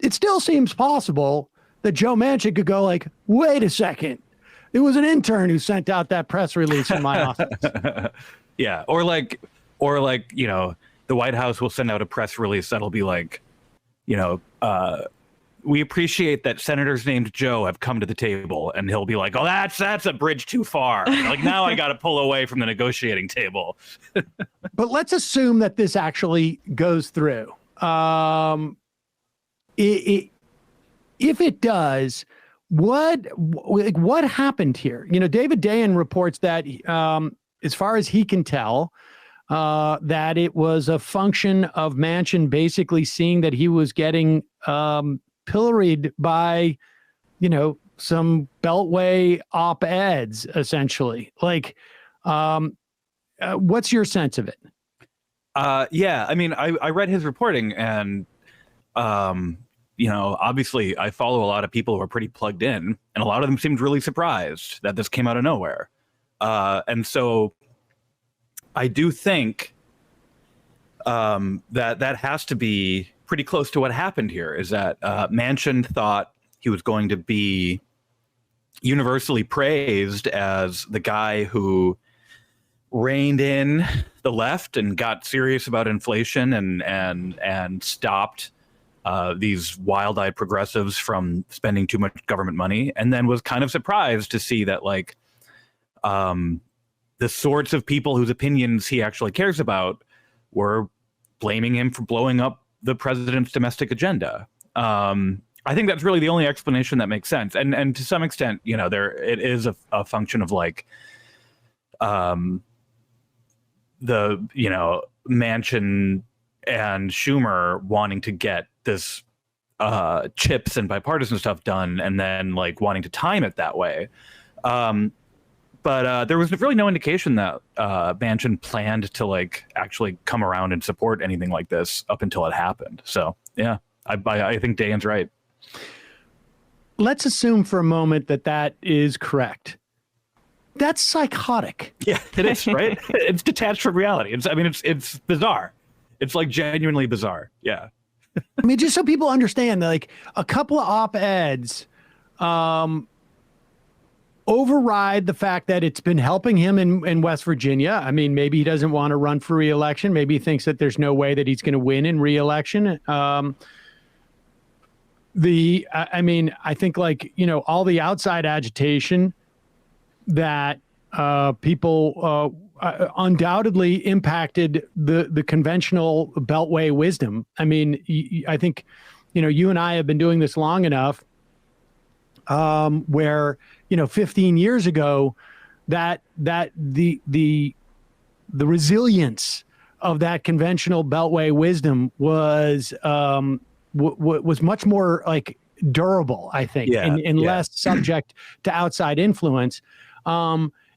it still seems possible that Joe Manchin could go like, wait a second, it was an intern who sent out that press release in my office. Yeah, or like, the White House will send out a press release that'll be like, we appreciate that senators named Joe have come to the table, and he'll be like, oh, that's a bridge too far. Like, now I got to pull away from the negotiating table. But let's assume that this actually goes through. If it does, what happened here? David Dayen reports that, as far as he can tell, that it was a function of Manchin basically seeing that he was getting pilloried by, some Beltway op-eds, essentially. Like, what's your sense of it? Yeah, I mean, I read his reporting, and obviously I follow a lot of people who are pretty plugged in, and a lot of them seemed really surprised that this came out of nowhere. And so I do think that has to be pretty close to what happened here, is that Manchin thought he was going to be universally praised as the guy who reined in the left and got serious about inflation and stopped these wild-eyed progressives from spending too much government money, and then was kind of surprised to see that, like, the sorts of people whose opinions he actually cares about were blaming him for blowing up the president's domestic agenda. I think that's really the only explanation that makes sense. And to some extent, it is a function of, like, the Manchin and Schumer wanting to get this chips and bipartisan stuff done, and then, like, wanting to time it that way. But there was really no indication that Manchin planned to, like, actually come around and support anything like this up until it happened. So yeah, I think Dayen's right. Let's assume for a moment that is correct. That's psychotic. Yeah, it is, right? It's detached from reality. It's bizarre. It's, like, genuinely bizarre. Yeah. I mean, just so people understand, like, a couple of op-eds override the fact that it's been helping him in West Virginia. I mean, maybe he doesn't want to run for re-election. Maybe he thinks that there's no way that he's going to win in re-election. I think, like, all the outside agitation that people undoubtedly impacted the conventional Beltway wisdom. I mean, I think, you and I have been doing this long enough where, 15 years ago, that the resilience of that conventional Beltway wisdom was much more, like, durable, I think, and less subject to outside influence.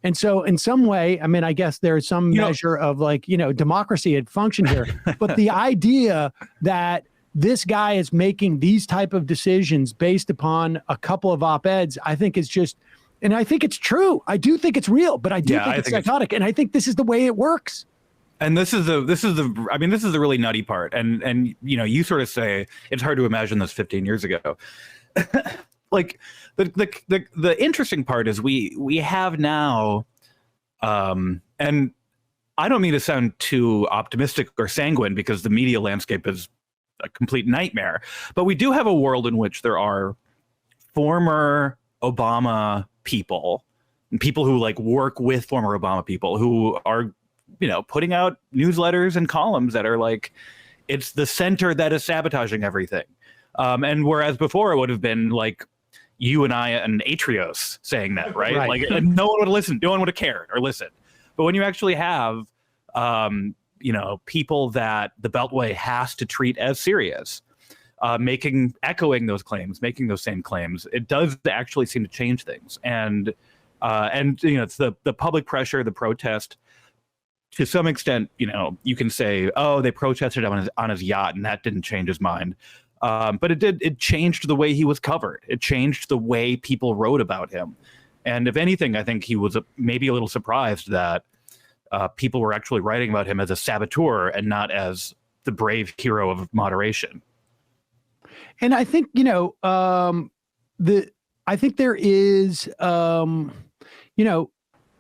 And so in some way, I mean, I guess there's some measure of, like, democracy had functioned here, but the idea that this guy is making these type of decisions based upon a couple of op-eds, I think is just, and I think it's true. I do think it's real, but I do think it's psychotic. And I think this is the way it works. And this is the really nutty part. And you sort of say it's hard to imagine this 15 years ago. Like, the interesting part is we have now, and I don't mean to sound too optimistic or sanguine, because the media landscape is a complete nightmare, but we do have a world in which there are former Obama people, and people who, like, work with former Obama people, who are, putting out newsletters and columns that are like, it's the center that is sabotaging everything. And whereas before it would have been like you and I and Atrios saying that, right? Like, no one would listen, no one would have cared or listened. But when you actually have, people that the Beltway has to treat as serious, echoing those claims, making those same claims, it does actually seem to change things. And it's the public pressure, the protest. To some extent, you can say, oh, they protested on his yacht, and that didn't change his mind. But it changed the way he was covered. It changed the way people wrote about him. And if anything, I think he was maybe a little surprised that people were actually writing about him as a saboteur and not as the brave hero of moderation. And I think, I think there is,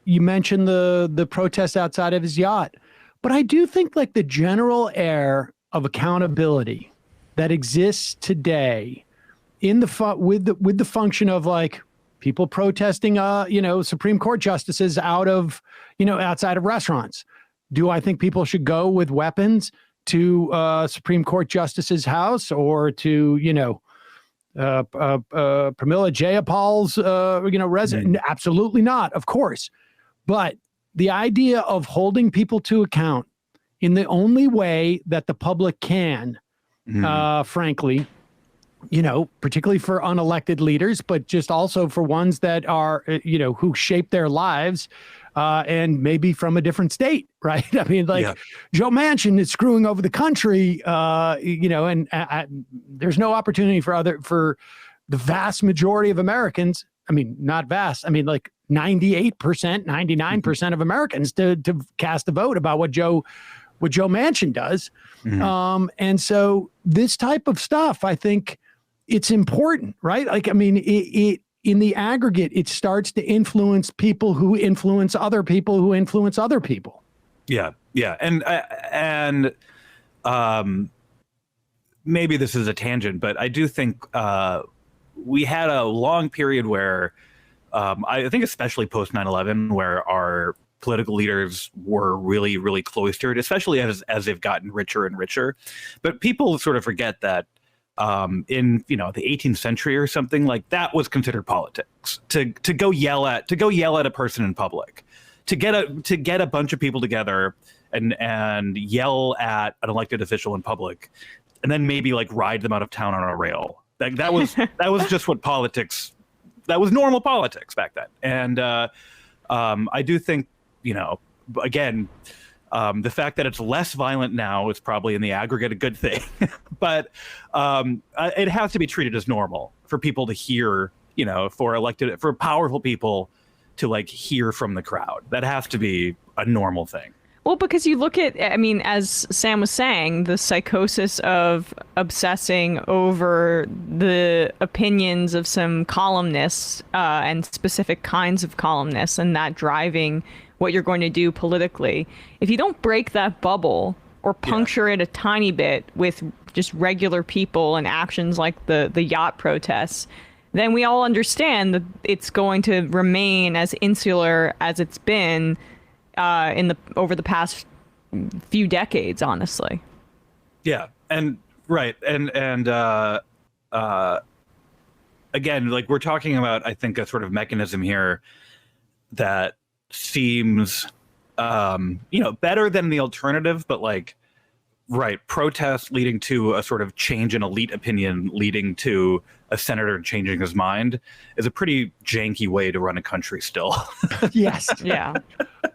you mentioned the protests outside of his yacht, but I do think like the general air of accountability that exists today in with the function of like people protesting, Supreme Court justices outside of restaurants. Do I think people should go with weapons to Supreme Court justice's house or to, Pramila Jayapal's, resident? Absolutely not, of course. But the idea of holding people to account in the only way that the public can, frankly, particularly for unelected leaders, but just also for ones that are, who shape their lives and maybe from a different state, right? I mean, Joe Manchin is screwing over the country, and there's no opportunity for the vast majority of Americans. I mean, not vast. I mean, like 98%, 99% of Americans to cast a vote about what Joe Manchin does. And so this type of stuff, I think it's important, right? Like, I mean, it in the aggregate, it starts to influence people who influence other people who influence other people. Yeah. Yeah. And maybe this is a tangent, but I do think we had a long period where I think especially post 9/11, where our political leaders were really, really cloistered, especially as they've gotten richer and richer. But people sort of forget that in the 18th century or something, like that was considered politics to go yell at a person in public, to get a bunch of people together and yell at an elected official in public, and then maybe like ride them out of town on a rail. That was just what politics. That was normal politics back then. And I do think, again, the fact that it's less violent now is probably in the aggregate a good thing. But it has to be treated as normal for people to hear, for powerful people to like hear from the crowd. That has to be a normal thing. Well, because you look at, I mean, as Sam was saying, the psychosis of obsessing over the opinions of some columnists and specific kinds of columnists, and that driving what you're going to do politically. If you don't break that bubble or puncture it a tiny bit with just regular people and actions like the yacht protests, then we all understand that it's going to remain as insular as it's been over the past few decades, honestly. Yeah, and right, and again, like we're talking about, I think, a sort of mechanism here that seems, better than the alternative, but like, right, protests leading to a sort of change in elite opinion, leading to a senator changing his mind, is a pretty janky way to run a country still. Yes. Yeah.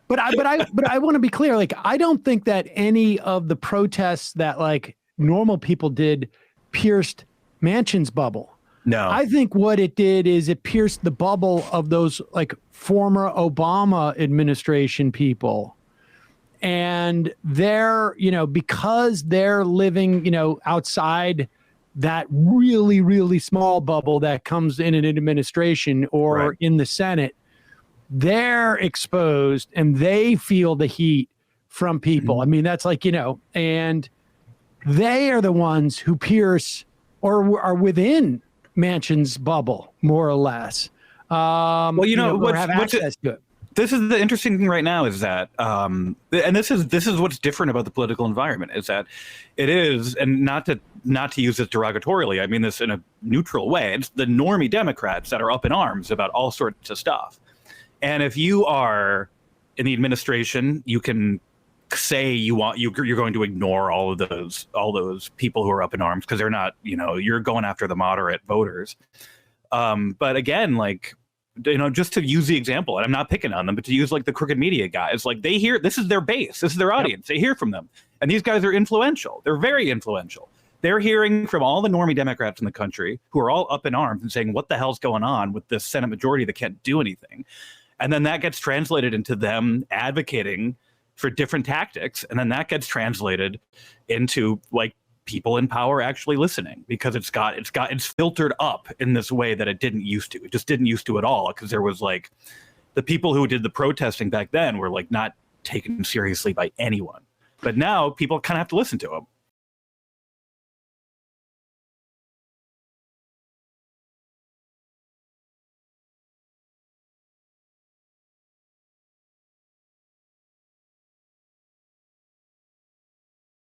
But I want to be clear. Like, I don't think that any of the protests that like normal people did pierced Manchin's bubble. No, I think what it did is it pierced the bubble of those like former Obama administration people. And they're, because they're living, outside that really, really small bubble that comes in an administration or in the Senate, they're exposed and they feel the heat from people. I mean, that's like, and they are the ones who pierce or are within Manchin's bubble, more or less. Have access to it. This is the interesting thing right now is that, and this is what's different about the political environment, is that it is, and not to use this derogatorily, I mean this in a neutral way, it's the normie Democrats that are up in arms about all sorts of stuff. And if you are in the administration, you can say you're going to ignore all those people who are up in arms because they're not, you're going after the moderate voters. But again, like, just to use the example, and I'm not picking on them, but to use like the crooked media guys, like they hear, this is their base, this is their audience. They hear from them. And these guys are influential. They're very influential. They're hearing from all the normie Democrats in the country who are all up in arms and saying, what the hell's going on with this Senate majority that can't do anything? And then that gets translated into them advocating for different tactics. And then that gets translated into like people in power actually listening, because it's filtered up in this way that it didn't used to. It just didn't used to at all, because there was like the people who did the protesting back then were like not taken seriously by anyone. But now people kind of have to listen to them.